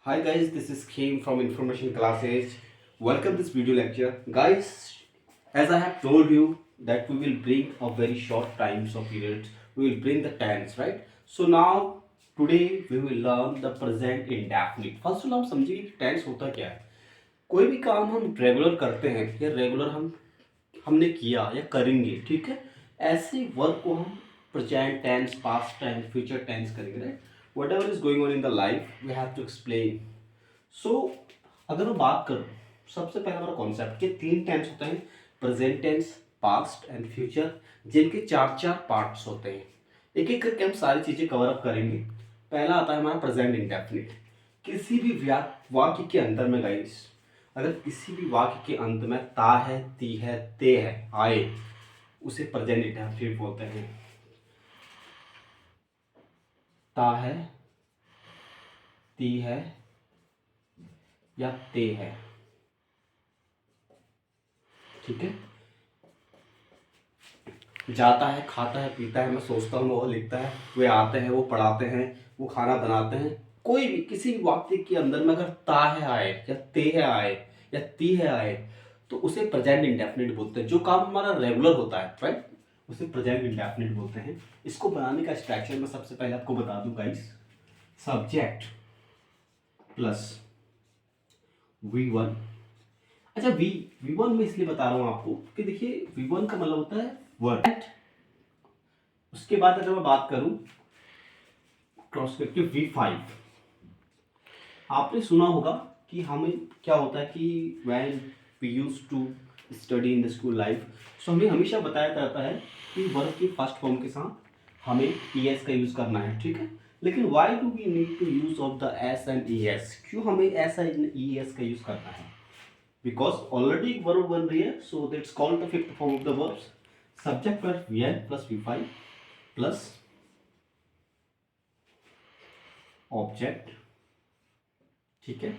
Hi guys, this is Kim from Information Classes. Welcome this video lecture. Guys, as I have told you that we will bring a very short times of periods. We will bring the tense, right? So now today we will learn the present indefinite. First of all हम समझिए कि tense होता क्या है. कोई भी काम हम रेगुलर करते हैं या रेगुलर हमने किया या करेंगे, ठीक है, ऐसे वर्क को हम present tense, past tense, future tense करेंगे, right. Whatever is going on in the life we have to explain. So अगर मैं बात करूँ, सबसे पहला हमारा कॉन्सेप्ट के तीन टेंस होते हैं, present tense, past and future, जिनके चार चार पार्ट्स होते हैं. एक एक करके हम सारी चीज़ें कवर अप करेंगे. पहला आता है हमारा प्रेजेंट इंडेफिनिट. किसी भी वाक्य के अंदर में गाइस, अगर किसी भी वाक्य के अंत में ता है, ती है, ते है, आए, उसे प्रेजेंट इंडेफिनिट बोलते हैं. ता है, ती है या ते है, ठीक है. जाता है, खाता है, पीता है, मैं सोचता हूँ, वो लिखता है, वे आते हैं, वो पढ़ाते हैं, वो खाना बनाते हैं. कोई भी किसी भी वाक्य के अंदर में अगर ता है आए या ते है आए या ती है आए, तो उसे प्रेजेंट इंडेफिनिट बोलते हैं. जो काम हमारा रेगुलर होता है, राइट, उसे प्रेजेंट इंडेफिनिट बोलते हैं. इसको बनाने का स्ट्रक्चर मैं सबसे पहले आपको बता दूं गाइस. Subject plus V1. अच्छा, V1 में इसलिए बता रहा हूं आपको कि देखिए V1 का मतलब होता है वर्ड. उसके बाद अगर मैं बात करूं क्रॉस करके V5, आपने सुना होगा कि हमें क्या होता है कि when we use to study in the school life, so हमें हमेशा बताया जाता है कि वर्ब की फर्स्ट फॉर्म के साथ हमें ES का यूज़ करना है, ठीक है. लेकिन why do we need to use of the S and ES? क्यों हमें एस एंड ES का यूज़ करना है? बिकॉज ऑलरेडी एक वर्ब बन रही है, so that's called the fifth form of the verbs. Subject plus VN plus V5 plus object, ठीक है.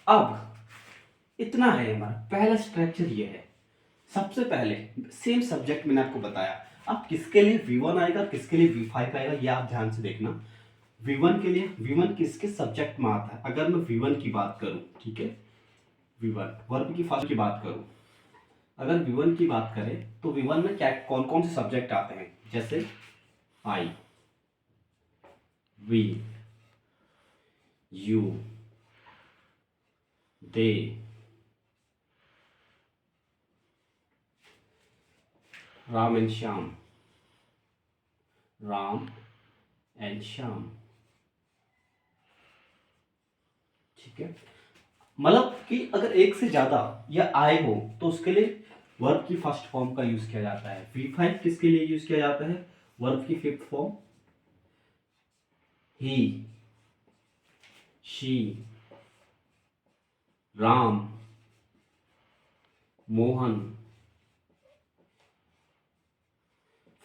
अब इतना है, हमारा पहला स्ट्रक्चर ये है. सबसे पहले सेम सब्जेक्ट मैंने आपको बताया. अब किसके लिए V1 आएगा, किसके लिए V5 आएगा, ये आप ध्यान से देखना. V1 के लिए, V1 किसके सब्जेक्ट में आता है? अगर मैं V1 की बात करूं, ठीक है, V1 वर्ब की फर्स्ट की बात करूं, अगर V1 की बात करें तो V1 में क्या कौन कौन से सब्जेक्ट आते हैं? जैसे I, we, you, they, Ram and Shyam, Ram and Shyam, ठीक है. मतलब कि अगर एक से ज्यादा या आए हो तो उसके लिए वर्ब की फर्स्ट फॉर्म का यूज किया जाता है. V5 किसके लिए यूज किया जाता है? वर्ब की fifth form, he, she, Ram, Mohan.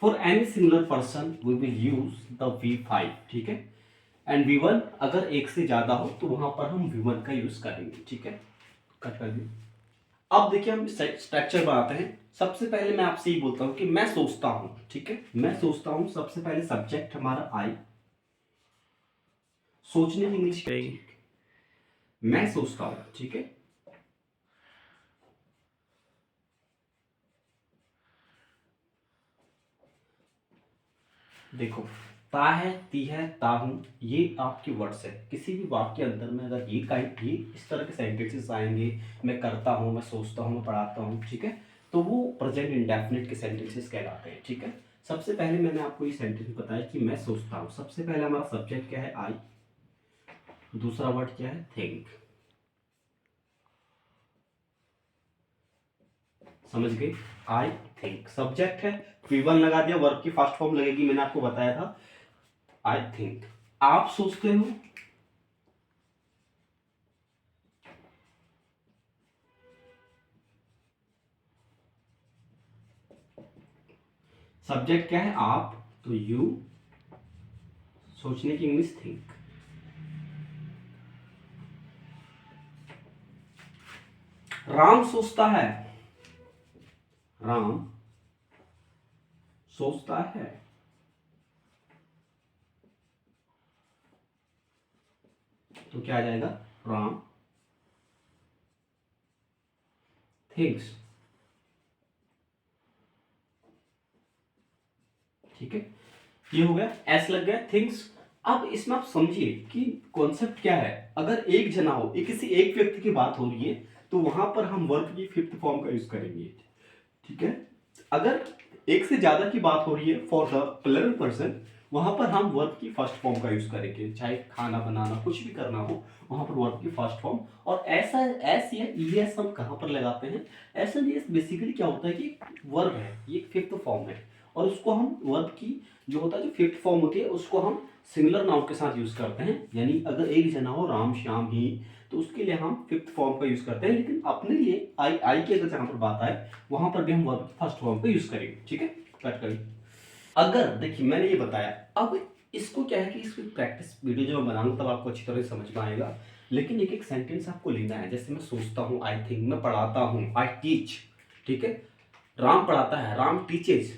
For any singular person we will use the V5, ठीक है. एंड V1 अगर एक से ज्यादा हो तो वहां पर हम V1 का यूज करेंगे, ठीक है. कट कर दिए. अब देखिए हम स्ट्रक्चर बनाते हैं. सबसे पहले मैं आपसे ये बोलता हूं कि मैं सोचता हूं, ठीक है, मैं सोचता हूं. सबसे पहले सब्जेक्ट हमारा आई. सोचने की इंग्लिश करेंगे, मैं सोचता हूं, ठीक है. देखो, ता है, ती है, ता हूं, ये आपके वर्ड्स है. किसी भी वाक्य के अंदर में अगर ये इस तरह के सेंटेंसेस आएंगे, मैं करता हूं, मैं सोचता हूं, मैं पढ़ाता हूं, ठीक है, तो वो प्रेजेंट इंडेफिनिट के सेंटेंसेस कहलाते हैं, ठीक है. सबसे पहले मैंने आपको ये सेंटेंस बताया कि मैं सोचता हूं. सबसे पहले हमारा सब्जेक्ट क्या है? आई. दूसरा वर्ड क्या है? थिंक. समझ गए? आई थिंक सब्जेक्ट है. V1 लगा दिया, वर्ब की फर्स्ट फॉर्म लगेगी, मैंने आपको बताया था, आई थिंक. आप सोचते हो, सब्जेक्ट क्या है? आप, तो यू, सोचने की इंग्लिश थिंक. राम सोचता है, राम सोचता है, तो क्या आ जाएगा? राम थिंग्स। ठीक है, ये हो गया, एस लग गया, थिंग्स। अब इसमें आप समझिए कि कॉन्सेप्ट क्या है। अगर एक जना हो, किसी एक व्यक्ति की बात हो रही है, तो वहां पर हम वर्ब की फिफ्थ फॉर्म का यूज करेंगे। ठीक है, अगर एक से ज्यादा की बात हो रही है फॉर द प्लरल पर्सन, वहां पर हम वर्ब की फर्स्ट फॉर्म का यूज करेंगे। चाहे खाना बनाना, कुछ भी करना हो, वहां पर वर्ब की फर्स्ट फॉर्म। और ऐसा एस या ईएस हम कहां पर लगाते हैं? एस एंड ईएस बेसिकली क्या होता है कि वर्ब है, ये फिफ्थ फॉर्म है, और उसको हम वर्ब की जो होता है, जो फिफ्थ फॉर्म होती है, उसको हम सिंगुलर नाउन के साथ यूज करते हैं। यानी अगर एक जना हो राम श्याम ही, तो उसके लिए हम फिफ्थ फॉर्म का यूज करते हैं। लेकिन अपने लिए आई आई की अगर जहां पर बात आए, वहां पर भी हम वर्ब फर्स्ट फॉर्म का यूज करेंगे। ठीक है, कट करिए। अगर देखिए मैंने ये बताया, अब इसको क्या है कि इसकी प्रैक्टिस वीडियो जब मैं बनाऊंगा तब आपको अच्छी तरह से समझ में आएगा। लेकिन एक एक सेंटेंस आपको लेना है। जैसे मैं सोचता हूँ, आई थिंक, मैं पढ़ाता हूँ, आई टीच। ठीक है, राम पढ़ाता है, राम टीचेज।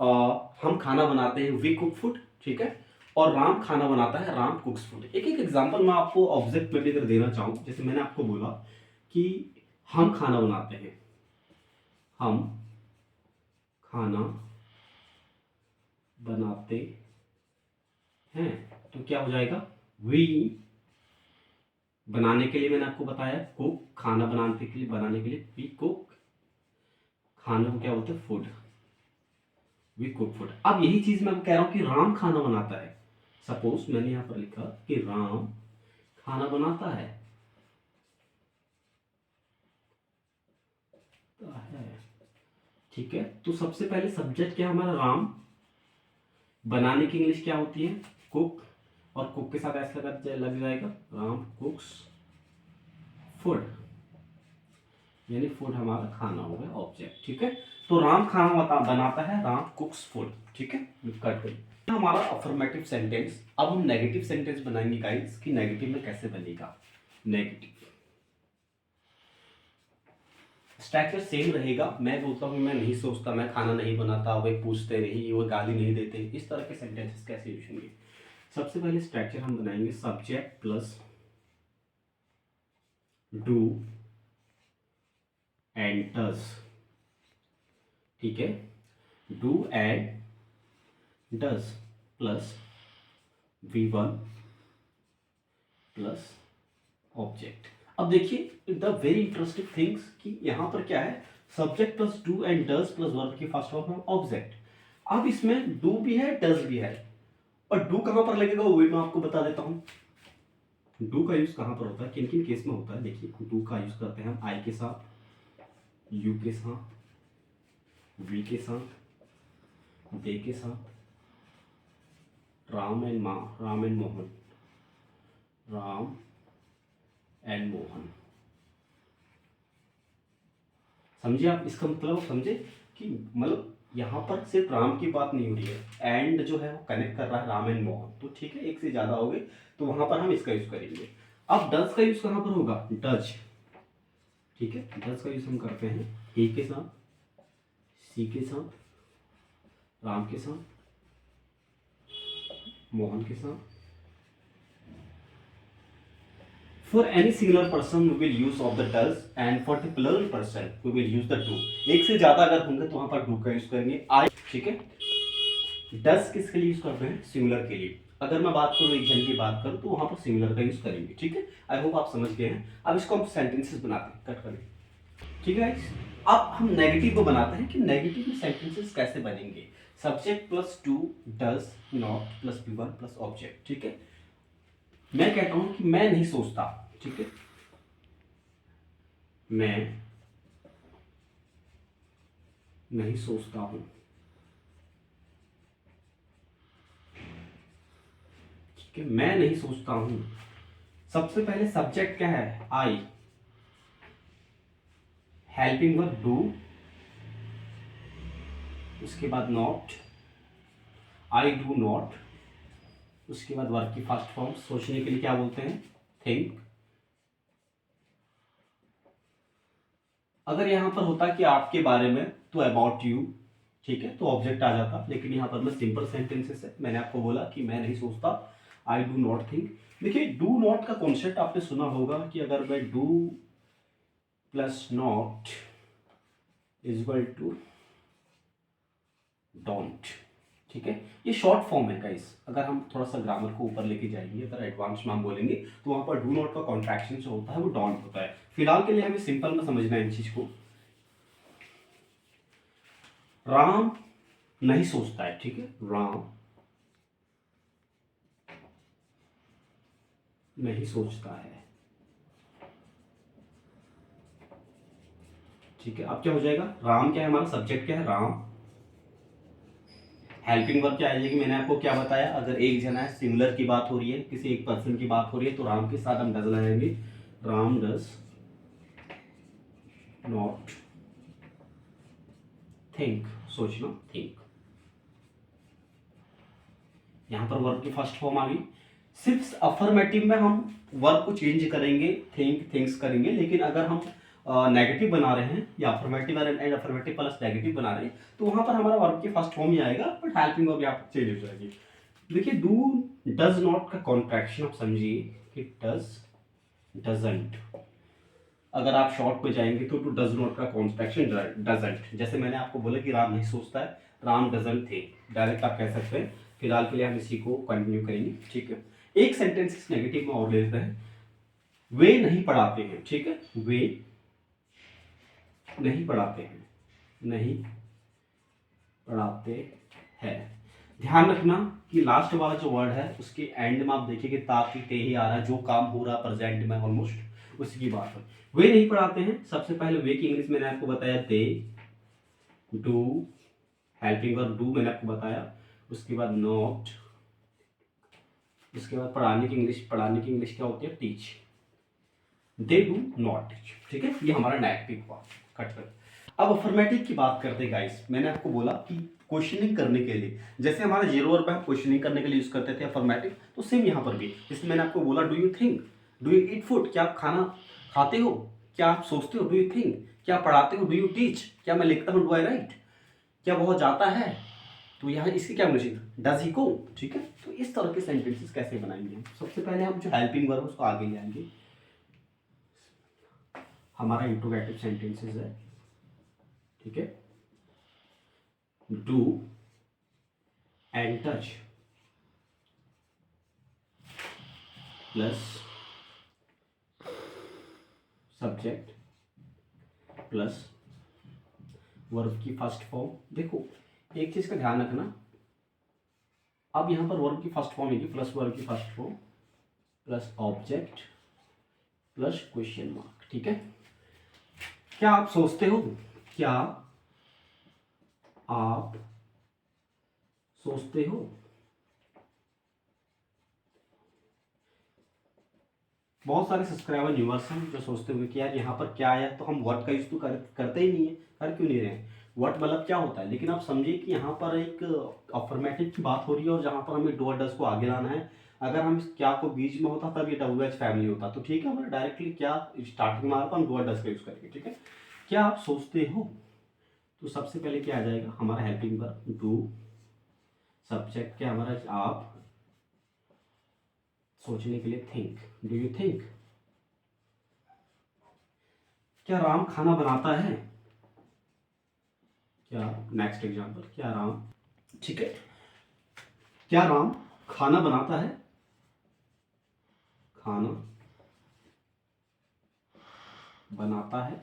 हम खाना बनाते हैं, वी कुक फूड। ठीक है, और राम खाना बनाता है, राम कुक्स फूड। एक एक एग्जांपल मैं आपको ऑब्जेक्ट में भी अगर देना चाहूँ, जैसे मैंने आपको बोला कि हम खाना बनाते हैं, हम खाना बनाते हैं, तो क्या हो जाएगा? वी। बनाने के लिए मैंने आपको बताया कुक, खाना बनाने के लिए वी कुक। खाने को क्या बोलते हैं? फूड। We cook food. अब यही चीज मैं कह रहा हूं कि राम खाना बनाता है। सपोज मैंने यहां पर लिखा कि राम खाना बनाता है। ठीक है, तो सबसे पहले सब्जेक्ट क्या हमारा? राम। बनाने की इंग्लिश क्या होती है? कुक। और कुक के साथ ऐसा लग जाएगा, राम कुक्स फूड। यानी फूड हमारा खाना हो गया ऑब्जेक्ट। ठीक है, तो राम खाना बनाता है, राम कुक्स फूड। ठीक है, कट करिए। हमारा अफर्मेटिव सेंटेंस। अब हम नेगेटिव सेंटेंस बनाएंगे गाइस, कि नेगेटिव में कैसे बनेगा। नेगेटिव स्ट्रक्चर सेम रहेगा। मैं बोलता हूँ, मैं नहीं सोचता, मैं खाना नहीं बनाता, वे पूछते नहीं, वो गाली नहीं देते। इस तरह के सेंटेंसेस कैसे यूज होंगे? सबसे पहले स्ट्रक्चर हम बनाएंगे subject plus do and does. ठीक है, do and does plus V1 plus object. अब देखिए द वेरी इंटरेस्टिंग थिंग्स कि यहां पर क्या है? Subject plus do and does plus verb की फर्स्ट फॉर्म ऑब्जेक्ट। अब इसमें डू भी है, डज भी है, और डू कहां पर लगेगा वो भी मैं आपको बता देता हूं। डू का यूज कहां पर होता है, किन किन केस में होता है? देखिए, डू का यूज करते हैं हम आई के साथ, यू के साथ, वी के साथ, दे के साथ, राम एंड मोहन, राम एंड मोहन। समझे आप इसका मतलब? समझे कि मतलब यहां पर सिर्फ राम की बात नहीं हो रही है, एंड जो है वो कनेक्ट कर रहा है राम एंड मोहन। तो ठीक है, एक से ज्यादा हो गए तो वहां पर हम इसका यूज करेंगे। अब डज का यूज कहां पर होगा? डज। ठीक है, डज का यूज हम करते हैं ए के साथ, सी के साथ, राम के साथ, मोहन के साथ। For any singular person we will use of the does, and for the plural person we will use the do। एक से ज्यादा अगर होंगे तो वहां पर do का यूज करेंगे आई। ठीक है, डस किसके लिए यूज करते हैं? सिंगुलर के लिए। अगर मैं बात करूं, एक जन की बात करूं, तो वहां पर सिंगुलर का यूज करेंगे। ठीक है, आई होप आप समझ गए हैं। अब इसको हम सेंटेंसेस बनाते हैं, कट करें। ठीक है, अब हम नेगेटिव को बनाते हैं कि नेगेटिव में सेंटेंसेस कैसे बनेंगे। Subject plus two, does not plus B one plus object. ठीक है, मैं कहता हूं कि मैं नहीं सोचता। ठीक है, मैं नहीं सोचता हूं। ठीक है, मैं नहीं सोचता हूं। सबसे पहले सब्जेक्ट क्या है? आई। हेल्पिंग वर्ब डू, उसके बाद नॉट, आई डू नॉट, उसके बाद वर्ब की फर्स्ट फॉर्म सोचने के लिए क्या बोलते हैं? थिंक। अगर यहां पर होता कि आपके बारे में, तो अबाउट यू। ठीक है, तो ऑब्जेक्ट आ जाता। लेकिन यहां पर मैं सिंपल सेंटेंसेस है, मैंने आपको बोला कि मैं नहीं सोचता, आई डू नॉट थिंक। देखिए डू नॉट का कॉन्सेप्ट आपने सुना होगा कि अगर मैं do plus not is equal to don't, ठीक है, ये शॉर्ट फॉर्म है गाइस। अगर हम थोड़ा सा ग्रामर को ऊपर लेके जाएंगे, अगर एडवांस में हम बोलेंगे तो वहां पर डू नॉट का कॉन्ट्रैक्शन जो होता है वो डोंट होता है। फिलहाल के लिए हमें सिंपल में समझना है इन चीज को। राम नहीं सोचता है, ठीक है, राम नहीं सोचता है, ठीक है। अब क्या हो जाएगा, राम क्या है, हमारा सब्जेक्ट क्या है, राम। हेल्पिंग वर्ब क्या आ जाएगी, मैंने आपको क्या बताया, अगर एक जना है, सिंगुलर की बात हो रही है, किसी एक पर्सन की बात हो रही है, तो राम के साथ हम डज लगाएंगे। राम डज नॉट थिंक, सोचना, थिंक। यहां पर वर्ब की फर्स्ट फॉर्म आ गई। सिर्फ अफर्मेटिव में हम वर्ब को चेंज करेंगे, थिंक, थिंक्स करेंगे, लेकिन अगर हम नेगेटिव बना रहे हैं या affirmative and affirmative plus negative बना रहे हैं तो वहां पर हमारा वर्ब की फर्स्ट फॉर्म ही आएगा, बट हेल्पिंग वर्ब यहाँ पर चेंज हो जाएगी। देखिए डू डज नॉट का कॉन्ट्रैक्शन आप समझिए कि डज, डजंट। अगर आप शॉर्ट पे जाएंगे तो टू डज नॉट का कॉन्ट्रैक्शन डजंट। जैसे मैंने आपको बोला कि राम नहीं सोचता है, राम डजंट थे, डायरेक्ट आप कह सकते हैं। फिलहाल के लिए हम इसी को कंटिन्यू करेंगे, ठीक है। एक सेंटेंस नेगेटिव में और ले लेते हैं। वे नहीं पढ़ाते हैं, ठीक है, वे नहीं पढ़ाते हैं, नहीं पढ़ाते हैं। ध्यान रखना कि लास्ट वाला जो वर्ड है उसके एंड में आप देखिए कि ताकि ते ही आ रहा है, जो काम हो रहा है प्रेजेंट में ऑलमोस्ट उसी की बात है। वे नहीं पढ़ाते हैं, सबसे पहले वे की इंग्लिश मैंने आपको बताया दे, डू, हेल्पिंग वर्ब डू मैंने आपको बताया, उसके बाद नॉट, उसके बाद पढ़ाने की इंग्लिश, पढ़ाने की इंग्लिश क्या होती है, teach. They do not teach, ठीक है, ये हमारा नेगेटिव हुआ, कट कर। अब अफर्मेटिव की बात करते हैं गाइस। मैंने आपको बोला कि क्वेश्चनिंग करने के लिए, जैसे हमारा जीरो वर्ब है क्वेश्चनिंग करने के लिए यूज करते थे अफर्मेटिव, तो सेम यहाँ पर भी। जैसे मैंने आपको बोला do you think, do you eat food, क्या आप खाना खाते हो, क्या आप सोचते हो, डू यू थिंक, क्या पढ़ाते हो, डू यू टीच, क्या मैं लिखता हूँ, डू आई राइट, क्या बहुत जाता है, तो यहाँ इसकी क्या होना डज ही गो, ठीक है। तो इस तरह के सेंटेंसेस कैसे बनाएंगे, सबसे पहले हम जो हेल्पिंग वर्ब उसको आगे ले आएंगे। हमारा इंट्रोगेटिव सेंटेंसेस है, ठीक है, do and does plus subject plus verb की फर्स्ट फॉर्म। देखो एक चीज का ध्यान रखना, अब यहां पर वर्ब की फर्स्ट फॉर्म है प्लस वर्ब की first form plus object plus question mark, ठीक है। क्या आप सोचते हो, क्या आप सोचते हो, बहुत सारे सब्सक्राइबर व्यूअर्स हैं जो सोचते हुए कि यार यहाँ पर क्या आया, तो हम वर्ड का यूज तो करते ही नहीं है, कर क्यों नहीं रहे हैं, वर्ड मतलब क्या होता है। लेकिन आप समझिए कि यहाँ पर एक अफर्मेटिव की बात हो रही है और जहाँ पर हमें डू और डज को आगे लाना है। अगर हम इस क्या को बीच में होता तब ये डब्ल्यू एच फैमिली होता, तो ठीक है, हमारा डायरेक्टली क्या स्टार्टिंग में आ रहा था, हम डू और डज का यूज करेंगे, ठीक है। क्या आप सोचते हो, तो सबसे पहले क्या आ जाएगा हमारा हेल्पिंग वर्ब डू, सब्जेक्ट क्या हमारा आप, सोचने के लिए थिंक, डू यू थिंक, क्या राम खाना बनाता है, क्या, नेक्स्ट एग्जांपल, क्या राम, ठीक है, क्या राम खाना बनाता है, खाना बनाता है।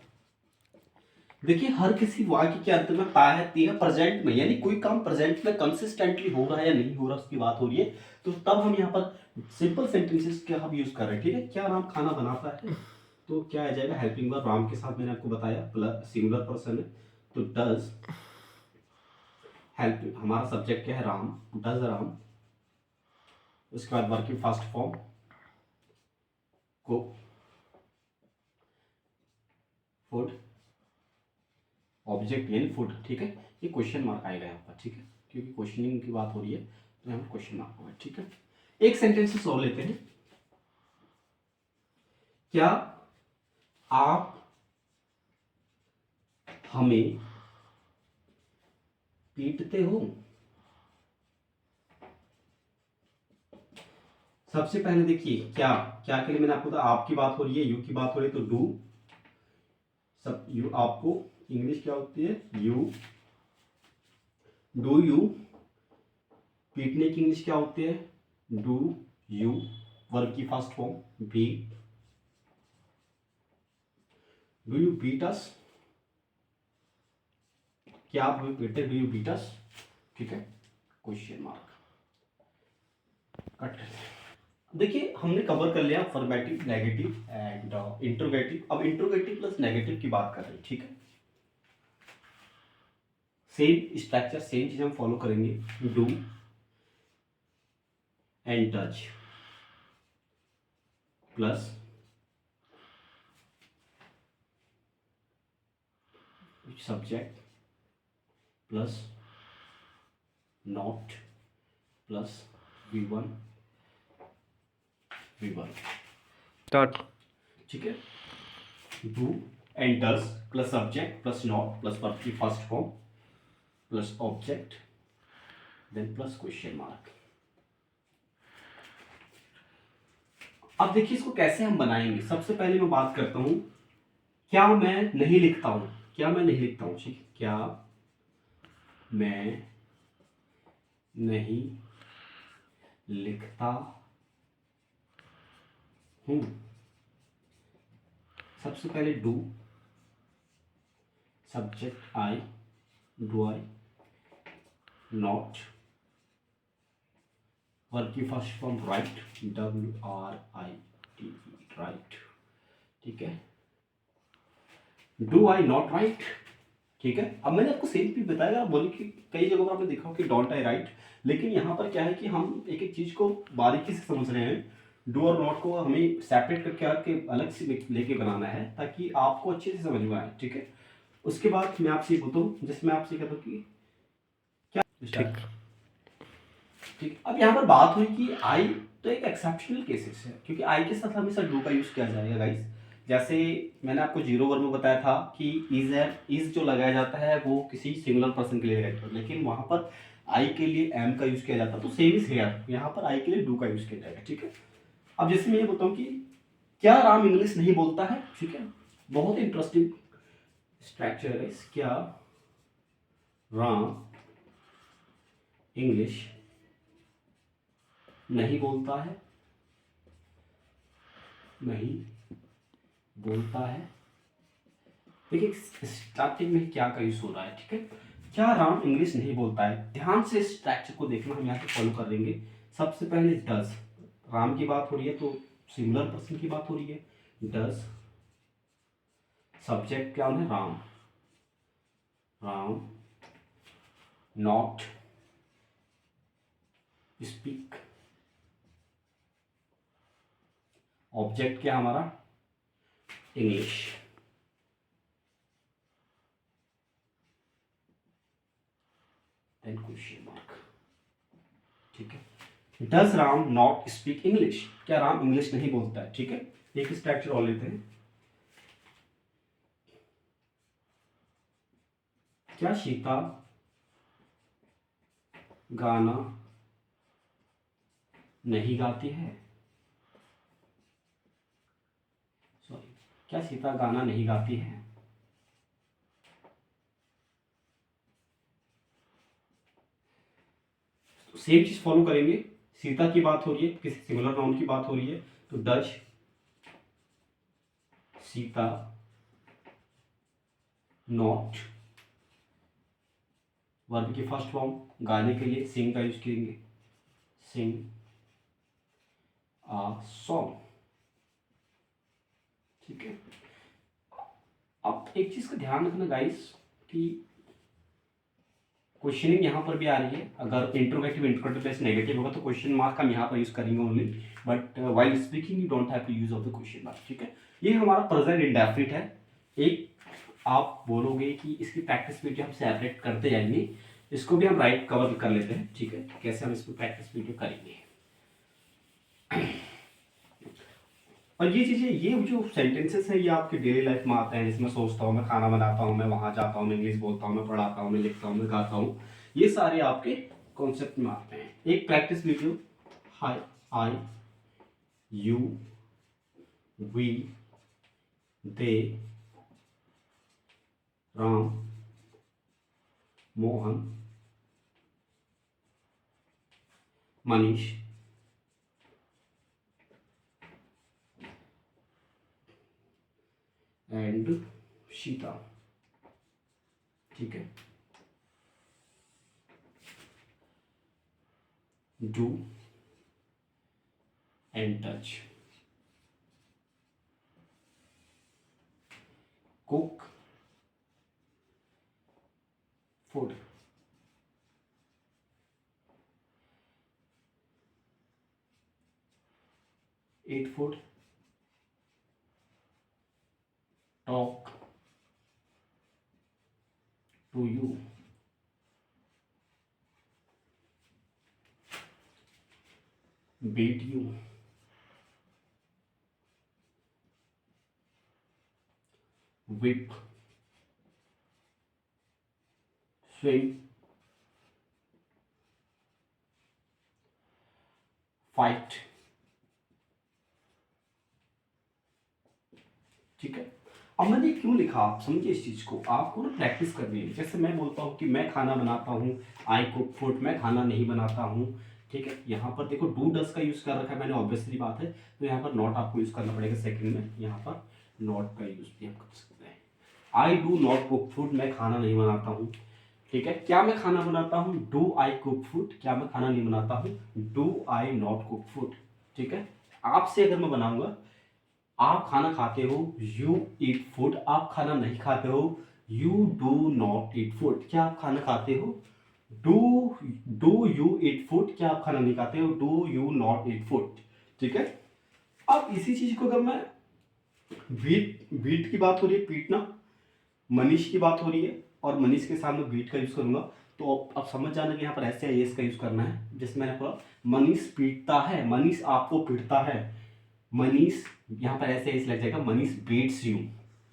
देखिए हर किसी वाक्य के अंत में ता है, ती है, प्रेजेंट में, यानी कोई काम प्रेजेंट में कंसिस्टेंटली हो रहा है या नहीं हो रहा उसकी बात हो रही है, तो तब हम यहाँ पर सिंपल सेंटेंसेस का हम यूज कर रहे हैं, ठीक है। क्या राम खाना बनाता है, तो क्या आ जाएगा हेल्पिंग वर्ब राम के साथ, मैंने आपको बताया प्लस सिंगुलर पर्सन है, तो डज, हेल्प, हमारा सब्जेक्ट क्या है राम, डज राम, उसके बाद वर्ब की first form cook, food, object यानी फूड, ठीक है। ये क्वेश्चन मार्क आएगा यहाँ पर, ठीक है, क्योंकि क्वेश्चनिंग की बात हो रही है तो यहाँ पर क्वेश्चन मार्क होगा, ठीक है। एक सेंटेंस और लेते हैं। क्या आप हमें पीटते हो, सबसे पहले देखिए क्या क्या के लिए मैंने आपको बताया, आपकी बात हो रही है, यू की बात हो रही है, तो डू। सब यू, आपको इंग्लिश क्या होती है, यू। डू यू, पीटने की इंग्लिश क्या होती है, डू यू। वर्ब की first form beat. Do you beat us, क्या आप हमें पीटते, डू यू बीट अस, ठीक है, क्वेश्चन मार्क कट। देखिए हमने कवर कर लिया फॉर्मेटिव, नेगेटिव एंड इंट्रोगेटिव। अब इंट्रोगेटिव प्लस नेगेटिव की बात कर रहे हैं, ठीक है। सेम स्ट्रक्चर, सेम चीज हम फॉलो करेंगे। Do and does plus subject plus not plus V1 start. ठीक है। Do and does plus subject plus not plus verb की first form plus object then plus question mark. अब देखिए इसको कैसे हम बनाएंगे। सबसे पहले मैं बात करता हूं, क्या मैं नहीं लिखता हूं, क्या मैं नहीं लिखता हूं, ठीक है, क्या मैं नहीं लिखता हूं। सबसे पहले do, subject I, do I, not, verb की first form right, WRIT, right, ठीक है। डू आई नॉट राइट, ठीक है। अब मैंने आपको सेम भी बताया, बोली कि कई जगहों पर आपने देखा हो कि डोंट आई राइट, लेकिन यहाँ पर क्या है कि हम एक एक चीज को बारीकी से समझ रहे हैं। डू और नॉट को हमें सेपरेट करके आके अलग से लेके बनाना है ताकि आपको अच्छे से समझ में आए, ठीक है। उसके बाद मैं आपसे ये बताऊँ, जैसे मैं आपसे कहता हूँ कि क्या, ठीक। ठीक। अब यहाँ पर बात हुई कि आई तो एक एक्सेप्शनल केसेस है, क्योंकि आई के साथ हमेशा डू का यूज किया जाएगा गाइस। जैसे मैंने आपको जीरो वर्ब में बताया था कि इज है, इज जो लगाया जाता है वो किसी सिंगुलर पर्सन के लिए लगाया जाता है, लेकिन वहां पर आई के लिए एम का यूज किया जाता है। तो सेम इज हेयर, यहाँ पर आई के लिए डू का यूज किया जाएगा, ठीक है। अब जैसे मैं ये बताऊँ कि क्या राम इंग्लिश नहीं बोलता है, ठीक है, बहुत इंटरेस्टिंग स्ट्रक्चर है। क्या राम इंग्लिश नहीं बोलता है, नहीं बोलता है। देखिए स्टार्टिंग में क्या का यूज हो रहा है, ठीक है। क्या राम इंग्लिश नहीं बोलता है, ध्यान से स्ट्रक्चर को देखना, हम यहाँ पे फॉलो कर लेंगे। सबसे पहले डज, राम की बात हो रही है तो सिंगुलर पर्सन की बात हो रही है, डज। सब्जेक्ट क्या है, Ram, Ram not speak. Object क्या हमारा, इंग्लिश। देन क्वेश्चन मार्क, ठीक है। Does Ram not speak English, क्या राम इंग्लिश नहीं बोलता है, ठीक है। एक स्ट्रक्चर और लेते हैं। क्या सीता गाना नहीं गाती है, सॉरी, क्या सीता गाना नहीं गाती है। तो सेम चीज फॉलो करेंगे। सीता की बात हो रही है, किसी सिंगुलर नाउन की बात हो रही है, तो डज सीता नॉट, वर्ब की फर्स्ट फॉर्म, गाने के लिए सिंग का यूज करेंगे, सिंग आ सॉन्ग, ठीक है। अब एक चीज का ध्यान रखना गाइस कि क्वेश्चनिंग यहाँ पर भी आ रही है। अगर इंट्रोगेटिव इंट्रोगेटिव प्लस नेगेटिव होगा तो क्वेश्चन मार्क हम यहाँ पर यूज करेंगे only, but while speaking you don't have to use of the question mark, ठीक है। ये हमारा प्रेजेंट इंडेफिनिट है। एक आप बोलोगे कि इसकी प्रैक्टिस वीडियो हम सेपरेट करते जाएंगे, इसको भी हम राइट कवर कर लेते हैं, ठीक है, कैसे हम इसको प्रैक्टिस वीडियो करेंगे। और ये चीज़ें, ये जो सेंटेंसेस हैं ये आपके डेली लाइफ में आते हैं, जिसमें सोचता हूँ, मैं खाना बनाता हूँ, मैं वहाँ जाता हूँ, मैं इंग्लिश बोलता हूँ, मैं पढ़ाता हूँ, मैं लिखता हूँ, मैं गाता हूँ, ये सारे आपके कॉन्सेप्ट में आते हैं। एक practice video, hi I you, we, they, Ram, Mohan, Manish, and Sheeta. ठीक है. Do and touch. Cook food. Eat food. Talk to you. Beat you. Whip. Swing. Fight. ठीक है. अब मैंने क्यों लिखा, आप समझिए इस चीज को. आपको ना प्रैक्टिस करनी है. जैसे मैं बोलता हूँ कि मैं खाना बनाता हूँ, आई कुक फूड, मैं खाना नहीं बनाता हूँ. ठीक है. यहाँ पर देखो डू डस का यूज कर रखा है मैंने, ऑब्वियसली बात है. तो यहाँ पर नॉट आपको यूज करना पड़ेगा सेकंड में. यहाँ पर नॉट का यूज भी हम कर सकते हैं. आई डू नॉट कुक फूड, मैं खाना नहीं बनाता हूँ. ठीक है. क्या मैं खाना बनाता हूँ? Do I cook food. क्या मैं खाना नहीं बनाता हूँ? Do I not cook food. ठीक है. आपसे अगर मैं बनाऊंगा, आप खाना खाते हो, यू ईट फूड. आप खाना नहीं खाते हो, you do not eat food. क्या आप खाना खाते हो? Do you eat food. क्या आप खाना नहीं खाते हो? Do you not eat food. ठीक है. अब इसी चीज को अगर मैं बीट की बात हो रही है, पीटना, मनीष की बात हो रही है और मनीष के सामने बीट का यूज करूंगा, तो अब समझ जाना कि यहाँ पर ऐसे एस का यूज करना है. जिसमें मैंने बोला मनीष पीटता है, मनीष आपको पीटता है. मनीष यहाँ पर ऐसे एस लग जाएगा, मनीष बीट्स यू.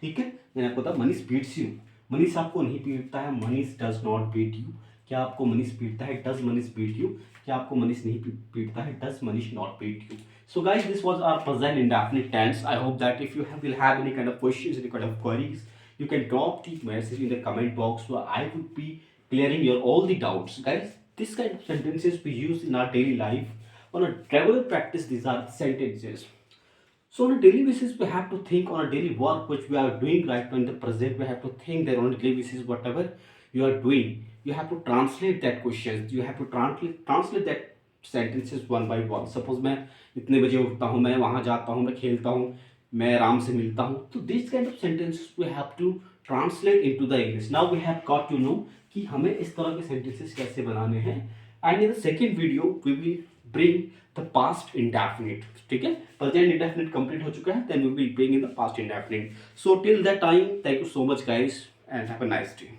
ठीक है. मैंने आपको बताया मनीष बीट्स यू. मनीष आपको नहीं पीटता है, Manish does not beat you. क्या आपको मनीष पीटता है? Does Manish beat you. क्या आपको मनीष नहीं पीटता है? Does Manish not beat you. So guys, this was our present indefinite tense. I hope that if you will have any kind of questions, any kind of queries, you can drop the message in the comment box, so I would be clearing your all the doubts. Guys, this kind of sentences we use in our daily life. On a regular practice, these are sentences. So on a daily basis, we have to think on a daily work which we are doing right now in the present. We have to think that on a daily basis, whatever you are doing, you have to translate that questions. You have to translate that sentences one by one. Suppose मैं इतने बजे उठता हूँ, मैं वहाँ जाता हूँ, मैं खेलता हूँ, मैं आराम से मिलता हूँ. तो this kind of sentences we have to translate into the English. Now we have got to know कि हमें इस तरह के सेंटेंसेस कैसे बनाने हैं. And in the second video we will bring the past indefinite. ठीक है. प्रेजेंट इंडेफिनिट कंप्लीट हो चुका है, then we will bring in the past indefinite. So till that time, thank you so much guys and have a nice day.